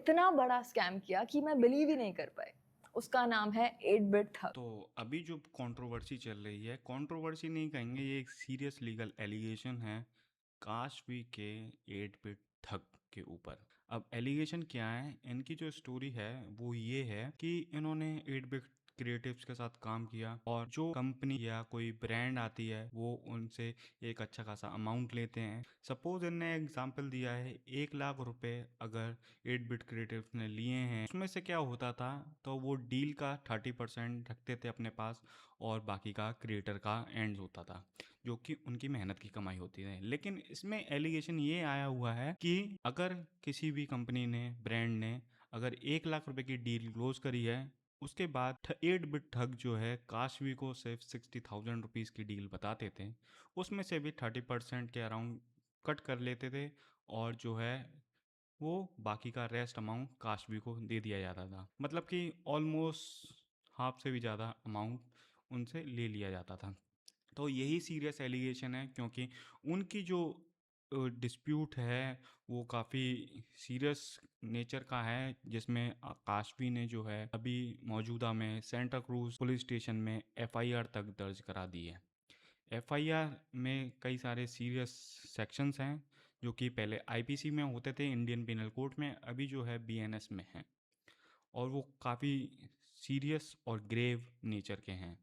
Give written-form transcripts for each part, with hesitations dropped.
इतना बड़ा स्कैम किया कि मैं बिलीव ही नहीं कर पाई। उसका नाम है 8 बिट ठग। तो अभी जो कंट्रोवर्सी चल रही है, कंट्रोवर्सी नहीं कहेंगे, ये एक सीरियस लीगल एलिगेशन है काशवी के 8 बिट ठग के ऊपर। अब एलिगेशन क्या है, इनकी जो स्टोरी है वो ये है कि इन्होंने 8 बिट क्रिएटिव्स के साथ काम किया और जो कंपनी या कोई ब्रांड आती है वो उनसे एक अच्छा खासा अमाउंट लेते हैं। सपोज इनने एग्जांपल दिया है 1 लाख रुपए अगर 8 बिट क्रिएटिव्स ने लिए हैं, उसमें से क्या होता था, तो वो डील का 30% रखते थे अपने पास और बाकी का क्रिएटर का एंड होता था, जो कि उनकी मेहनत की कमाई होती है। लेकिन इसमें एलिगेशन ये आया हुआ है कि अगर किसी भी कंपनी ने, ब्रांड ने अगर 1 लाख रुपए की डील क्लोज करी है, उसके बाद 8 बिट ठग जो है काशवी को सिर्फ 60,000 रुपीज़ की डील बताते थे, उसमें से भी 30% के अराउंड कट कर लेते थे और जो है वो बाकी का रेस्ट अमाउंट काशवी को दे दिया जाता था। मतलब कि ऑलमोस्ट हाफ से भी ज़्यादा अमाउंट उनसे ले लिया जाता था। तो यही सीरियस एलिगेशन है, क्योंकि उनकी जो डिस्प्यूट है वो काफ़ी सीरियस नेचर का है, जिसमें काशवी ने जो है अभी मौजूदा में सेंटा क्रूज पुलिस स्टेशन में एफआईआर तक दर्ज करा दी है। एफआईआर में कई सारे सीरियस सेक्शंस हैं जो कि पहले आईपीसी में होते थे, इंडियन पिनल कोड में, अभी जो है बीएनएस में है, और वो काफ़ी सीरियस और ग्रेव नेचर के हैं।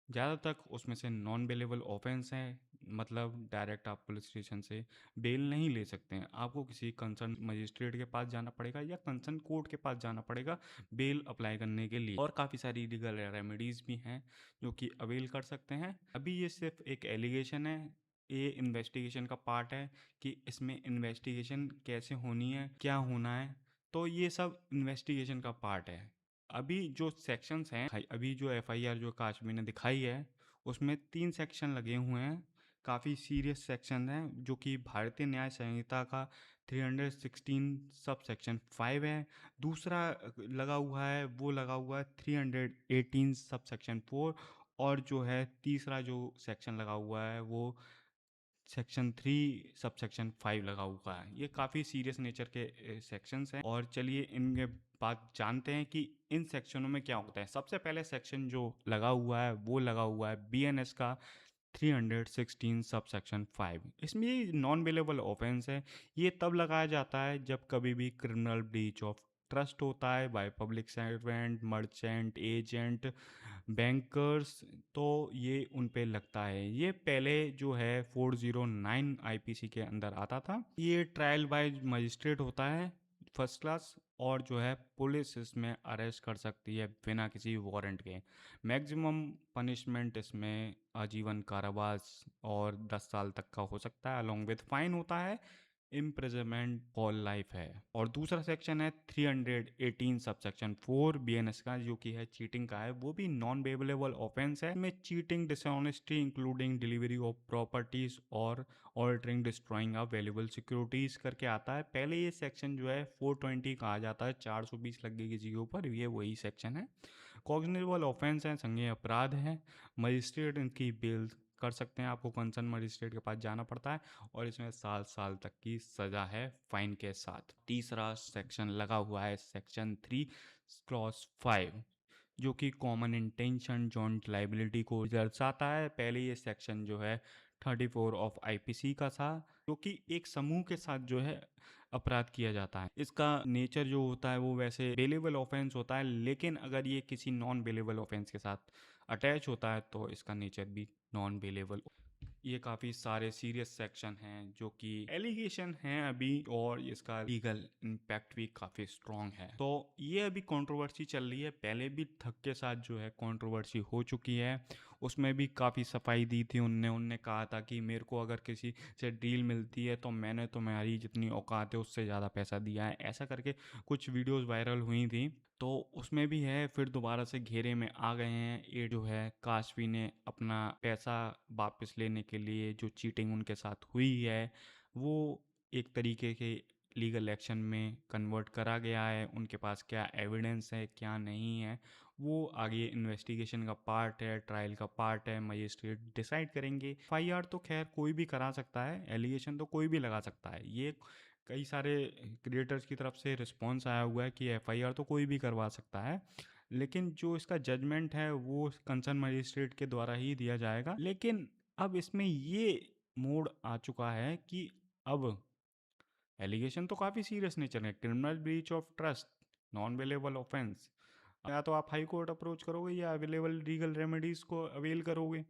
ज़्यादा तक उसमें से नॉन बेलेबल ऑफेंस है, मतलब डायरेक्ट आप पुलिस स्टेशन से बेल नहीं ले सकते हैं, आपको किसी कंसर्न मजिस्ट्रेट के पास जाना पड़ेगा या कंसर्न कोर्ट के पास जाना पड़ेगा बेल अप्लाई करने के लिए। और काफ़ी सारी लीगल रेमेडीज़ भी हैं जो कि अवेल कर सकते हैं। अभी ये सिर्फ एक एलिगेशन है, ये इन्वेस्टिगेशन का पार्ट है कि इसमें इन्वेस्टिगेशन कैसे होनी है, क्या होना है, तो ये सब इन्वेस्टिगेशन का पार्ट है। अभी जो सेक्शंस हैं, अभी जो एफआईआर जो काशवी ने दिखाई है उसमें 3 सेक्शन लगे हुए हैं, काफ़ी सीरियस सेक्शन हैं, जो कि भारतीय न्याय संहिता का 316 सब सेक्शन 5 है। दूसरा लगा हुआ है, वो लगा हुआ है 318 सब सेक्शन 4, और जो है तीसरा जो सेक्शन लगा हुआ है वो सेक्शन 3 सब सेक्शन 5 लगा हुआ है। ये काफ़ी सीरियस नेचर के सेक्शंस हैं, और चलिए इनके बात जानते हैं कि इन सेक्शनों में क्या होता है। सबसे पहले सेक्शन जो लगा हुआ है वो लगा हुआ है बीएनएस का 316 सब सेक्शन 5। इसमें ये नॉन बेलेबल ऑफेंस है। ये तब लगाया जाता है जब कभी भी क्रिमिनल ब्रीच ऑफ ट्रस्ट होता है by public servant, merchant, agent, bankers, तो ये उन पे लगता है। ये पहले जो है 409 आईपीसी के अंदर आता था। ये ट्रायल बाय मजिस्ट्रेट होता है फर्स्ट क्लास, और जो है पुलिस इसमें अरेस्ट कर सकती है बिना किसी वारंट के। मैक्सिमम पनिशमेंट इसमें आजीवन कारावास और 10 साल तक का हो सकता है, अलोंग विद फाइन होता है, इम्प्रिजनमेंट फॉर लाइफ है। और दूसरा सेक्शन है 318 सब सेक्शन 4 बीएनएस का, जो कि है चीटिंग का है, वो भी नॉन बेलेबल ऑफेंस है। इसमें cheating, dishonesty including delivery of properties और altering, destroying of valuable securities करके आता है। पहले ये सेक्शन जो है 420 कहा जाता है, 420 लग गई किसी के ऊपर, ये वही सेक्शन है। कॉग्निजेबल ऑफेंस है, संज्ञेय अपराध है। मजिस्ट्रेट इनकी बेल कर सकते हैं, आपको कंसर्न मजिस्ट्रेट के पास जाना पड़ता है, और इसमें 7 साल तक की सज़ा है फाइन के साथ। तीसरा सेक्शन लगा हुआ है सेक्शन 3 क्लॉज 5, जो कि कॉमन इंटेंशन जॉइंट लाइबिलिटी को दर्शाता है। पहले ये सेक्शन जो है 34 ऑफ आईपीसी का था, जो कि एक समूह के साथ जो है अपराध किया जाता है। इसका नेचर जो होता है वो वैसे बेलेबल ऑफेंस होता है, लेकिन अगर ये किसी नॉन बेलेबल ऑफेंस के साथ अटैच होता है तो इसका नेचर भी नॉन बेलेबल। ये काफ़ी सारे सीरियस सेक्शन हैं जो कि एलिगेशन हैं अभी, और इसका लीगल इम्पैक्ट भी काफ़ी स्ट्रॉन्ग है। तो ये अभी कंट्रोवर्सी चल रही है, पहले भी ठग के साथ जो है कंट्रोवर्सी हो चुकी है, उसमें भी काफ़ी सफाई दी थी उनने उनने कहा था कि मेरे को अगर किसी से डील मिलती है तो मैंने तुम्हारी जितनी औकात है उससे ज़्यादा पैसा दिया है, ऐसा करके कुछ वीडियोस वायरल हुई थी। तो उसमें भी है, फिर दोबारा से घेरे में आ गए हैं। ये जो है काशवी ने अपना पैसा वापस लेने के लिए, जो चीटिंग उनके साथ हुई है वो एक तरीके के लीगल एक्शन में कन्वर्ट करा गया है। उनके पास क्या एविडेंस है क्या नहीं है वो आगे इन्वेस्टिगेशन का पार्ट है, ट्रायल का पार्ट है, मजिस्ट्रेट डिसाइड करेंगे। एफआईआर तो खैर कोई भी करा सकता है, एलिगेशन तो कोई भी लगा सकता है, ये कई सारे क्रिएटर्स की तरफ से रिस्पॉन्स आया हुआ है कि एफआईआर तो कोई भी करवा सकता है, लेकिन जो इसका जजमेंट है वो कंसर्न मजिस्ट्रेट के द्वारा ही दिया जाएगा। लेकिन अब इसमें ये मोड़ आ चुका है कि अब एलिगेशन तो काफ़ी सीरियस नेचर है, criminal breach of trust, non available offence. या तो आप हाई कोर्ट अप्रोच करोगे या अवेलेबल लीगल रेमेडीज़ को अवेल करोगे,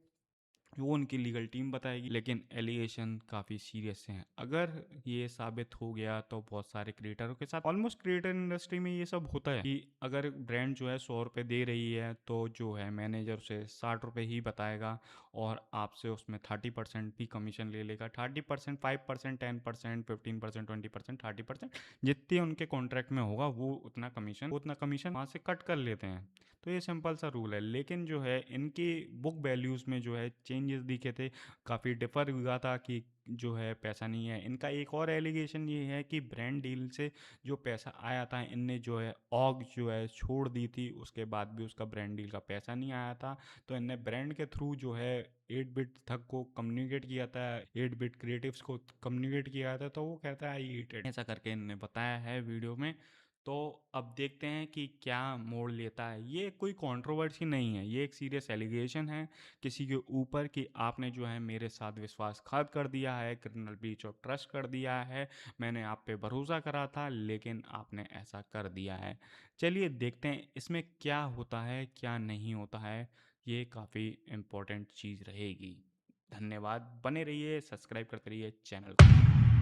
वो उनकी लीगल टीम बताएगी। लेकिन एलिगेशन काफ़ी सीरियस हैं। अगर ये साबित हो गया तो बहुत सारे क्रिएटरों के साथ, ऑलमोस्ट क्रिएटर इंडस्ट्री में ये सब होता है कि अगर ब्रांड जो है 100 रुपये दे रही है तो जो है मैनेजर उसे 60 रुपये ही बताएगा और आपसे उसमें 30% भी कमीशन ले लेगा। 30%, 5%, 10%, 15%, 20%, 30%, जितने उनके कॉन्ट्रैक्ट में होगा वो उतना कमीशन वहाँ से कट कर लेते हैं। तो ये सिंपल सा रूल है। लेकिन जो है इनकी बुक वैल्यूज़ में जो है चेंजेस दिखे थे, काफ़ी डिफर हुआ था कि जो है पैसा नहीं है। इनका एक और एलिगेशन ये है कि ब्रांड डील से जो पैसा आया था, इनने जो है ऑग जो है छोड़ दी थी, उसके बाद भी उसका ब्रांड डील का पैसा नहीं आया था। तो इनने ब्रांड के थ्रू जो है 8-बिट थक को कम्युनिकेट किया था, 8-बिट क्रिएटिव्स को कम्युनिकेट किया था। तो वो कहता है आई ईट इट, ऐसा करके इनने बताया है वीडियो में। तो अब देखते हैं कि क्या मोड़ लेता है। ये कोई कंट्रोवर्सी नहीं है, ये एक सीरियस एलिगेशन है किसी के ऊपर कि आपने जो है मेरे साथ विश्वासघात कर दिया है, क्रिमिनल ब्रीच ऑफ ट्रस्ट कर दिया है, मैंने आप पे भरोसा करा था लेकिन आपने ऐसा कर दिया है। चलिए देखते हैं इसमें क्या होता है क्या नहीं होता है, ये काफ़ी इम्पोर्टेंट चीज़ रहेगी। धन्यवाद, बने रहिए, सब्सक्राइब करते रहिए चैनल को।